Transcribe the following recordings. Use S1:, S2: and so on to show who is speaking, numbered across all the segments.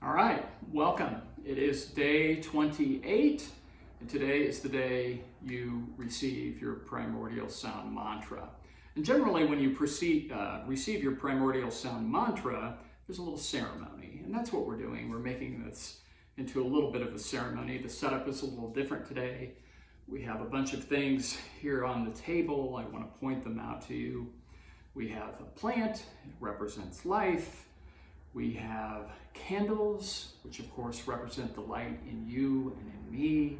S1: All right, welcome. It is day 28, and today is the day you receive your primordial sound mantra. And generally, when you receive your primordial sound mantra, there's a little ceremony, and that's what we're doing. We're making this into a little bit of a ceremony. The setup is a little different today. We have a bunch of things here on the table. I want to point them out to you. We have a plant, it represents life. We have candles, which of course represent the light in you and in me.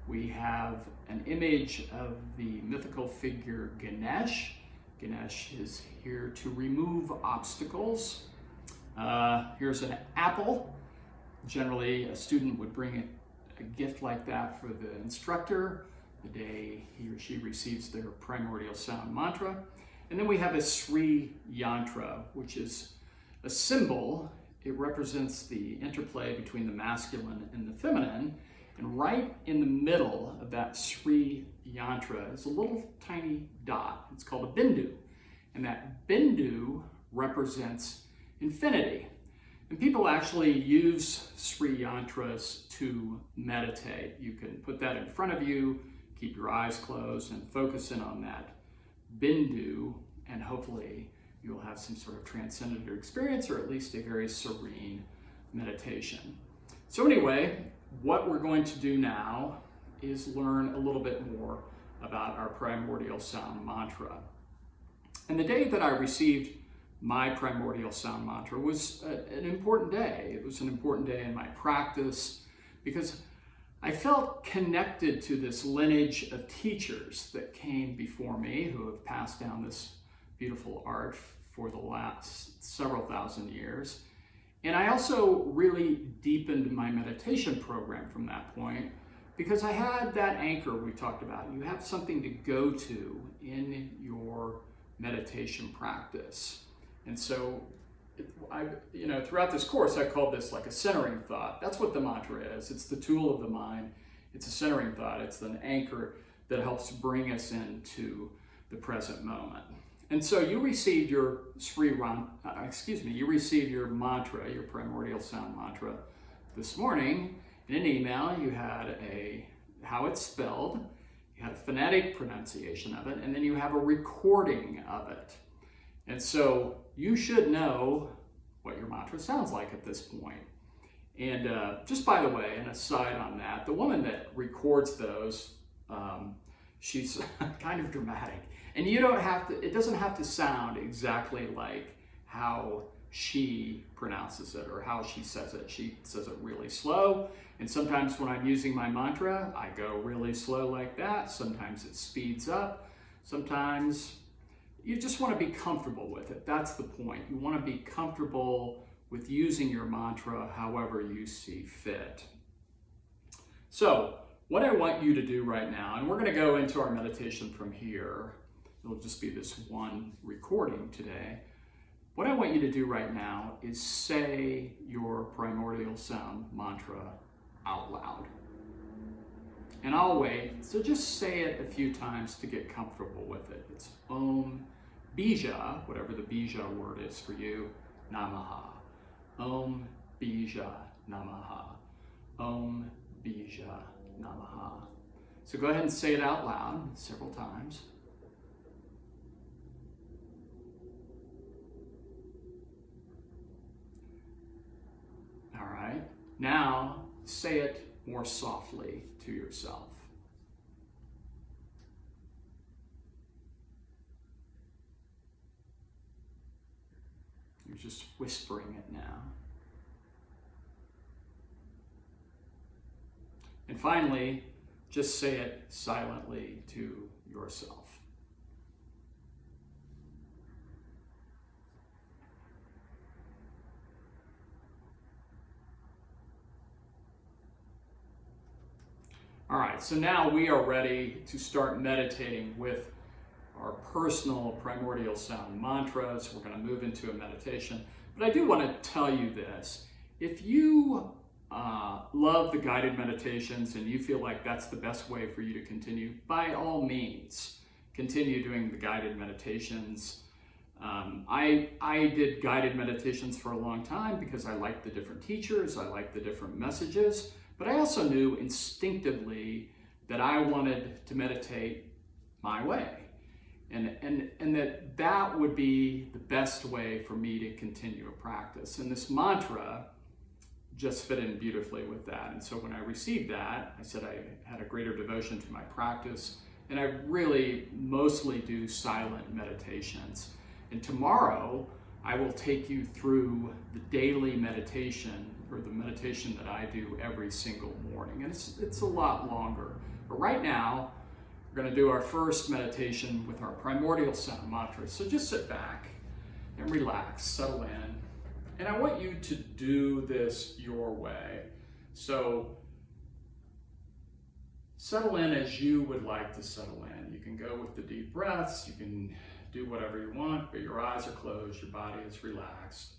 S1: We have an image of the mythical figure Ganesh. Ganesh is here to remove obstacles. Here's an apple. Generally, a student would bring a gift like that for the instructor the day he or she receives their primordial sound mantra. And then we have a Sri Yantra, which is a symbol. It represents the interplay between the masculine and the feminine. And right in the middle of that Sri Yantra is a little tiny dot. It's called a bindu. And that bindu represents infinity. And people actually use Sri Yantras to meditate. You can put that in front of you, keep your eyes closed, and focus in on that bindu, and hopefully you'll have some sort of transcendent experience, or at least a very serene meditation. So anyway, what we're going to do now is learn a little bit more about our primordial sound mantra. And the day that I received my primordial sound mantra was an important day. It was an important day in my practice because I felt connected to this lineage of teachers that came before me who have passed down this beautiful art for the last several thousand years. And I also really deepened my meditation program from that point because I had that anchor we talked about. You have something to go to in your meditation practice. And so throughout this course, I called this like a centering thought. That's what the mantra is. It's the tool of the mind. It's a centering thought. It's an anchor that helps bring us into the present moment. And so you received your you received your mantra, your primordial sound mantra this morning in an email. You had how it's spelled, you had a phonetic pronunciation of it, and then you have a recording of it. And so you should know what your mantra sounds like at this point. And just by the way, an aside on that, the woman that records those, she's kind of dramatic. And it doesn't have to sound exactly like how she pronounces it or how she says it. She says it really slow. And sometimes when I'm using my mantra, I go really slow like that. Sometimes it speeds up. Sometimes you just want to be comfortable with it. That's the point. You want to be comfortable with using your mantra however you see fit. So what I want you to do right now, and we're going to go into our meditation from here. It'll just be this one recording today. What I want you to do right now is say your primordial sound mantra out loud. And I'll wait, so just say it a few times to get comfortable with it. It's Om Bija, whatever the Bija word is for you, Namaha. Om Bija Namaha. Om Bija Namaha. So go ahead and say it out loud several times. All right, now say it more softly to yourself. You're just whispering it now. And finally, just say it silently to yourself. All right, so now we are ready to start meditating with our personal primordial sound mantras. We're going to move into a meditation. But I do want to tell you this. If you love the guided meditations and you feel like that's the best way for you to continue, by all means, continue doing the guided meditations. I did guided meditations for a long time because I liked the different teachers, I liked the different messages, but I also knew instinctively that I wanted to meditate my way, and that would be the best way for me to continue a practice. And this mantra just fit in beautifully with that. And so when I received that, I said I had a greater devotion to my practice, and I really mostly do silent meditations. And tomorrow, I will take you through the daily meditation, or the meditation that I do every single morning. And it's a lot longer. But right now, we're going to do our first meditation with our primordial sound mantra. So just sit back and relax, settle in. And I want you to do this your way. So settle in as you would like to settle in. You can go with the deep breaths, you can do whatever you want, but your eyes are closed, your body is relaxed.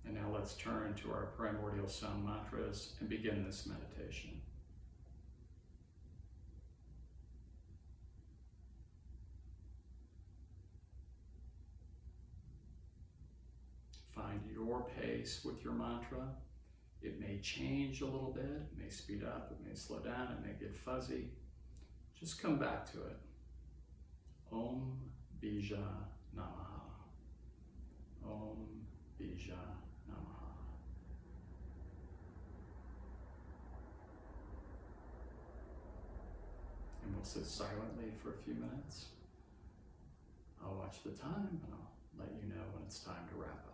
S1: And now let's turn to our primordial sound mantras and begin this meditation. Find your pace with your mantra. It may change a little bit, it may speed up, it may slow down, it may get fuzzy. Just come back to it. Om Bija Namaha. Om Bija Namaha. And we'll sit silently for a few minutes. I'll watch the time and I'll let you know when it's time to wrap up.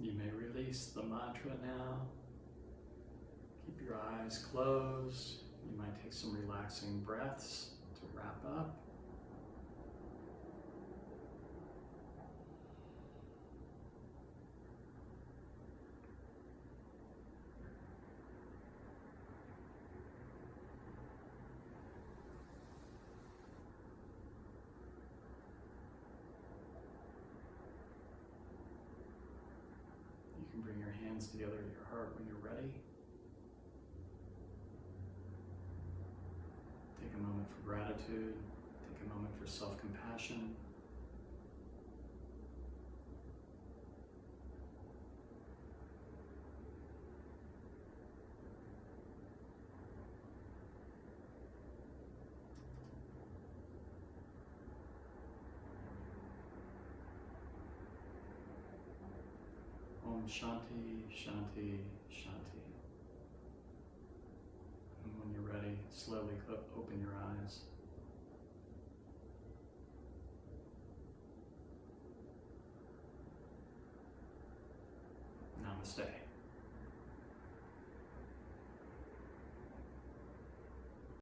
S1: You may release the mantra now. Keep your eyes closed. You might take some relaxing breaths to wrap up. You can bring your hands together at your heart when you're ready. Take a moment for gratitude. Take a moment for self-compassion. Om Shanti, Shanti, Shanti. And when you're ready, slowly open your eyes. Namaste.